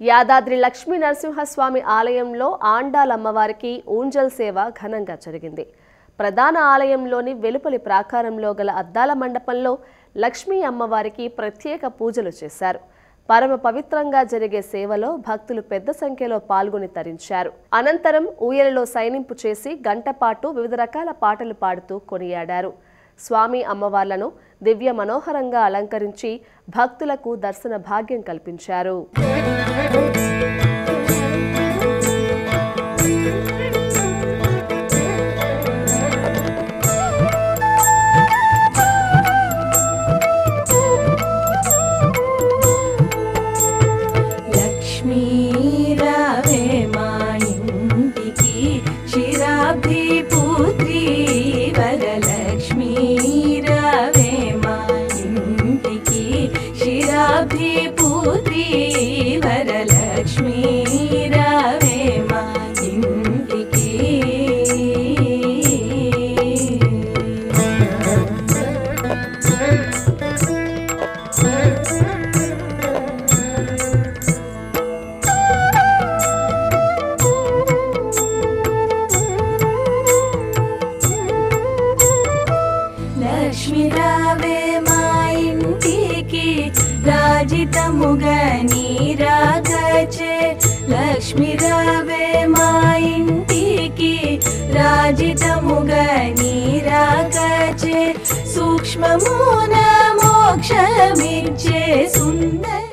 యాదాద్రి లక్ష్మీ నరసింహస్వామి ఆలయంలో ఆండాలమ్మవారికి ఊంజల్ సేవ ఘనంగా జరిగింది. ప్రధాన ఆలయంలోని వెలుపలి ప్రాకారంలో గల అద్దాల మండపంలో లక్ష్మీ అమ్మవారికి ప్రత్యేక పూజలు చేశారు. పరమ పవిత్రంగా జరిగే సేవలో భక్తులు పెద్ద సంఖ్యలో పాల్గొని తరించారు. అనంతరం ఊయలలో సైనింపు చేసి గంటపాటు వివిధ రకాల పాటలు పాడుతూ కొనియాడారు. స్వామి అమ్మవార్లను దివ్య మనోహరంగా అలంకరించి భక్తులకు దర్శన భాగ్యం కల్పించారు. पुत्री वरलक्ष्मी रावे मा इंटिकी लक्ष्मी रावे मा इंटिकी రాజితముగా నీరాగచే లక్ష్మీ రావే మా ఇంటికి రాజితముగా నీరాగచే సూక్ష్మమున మోక్షమిచ్చే సుందర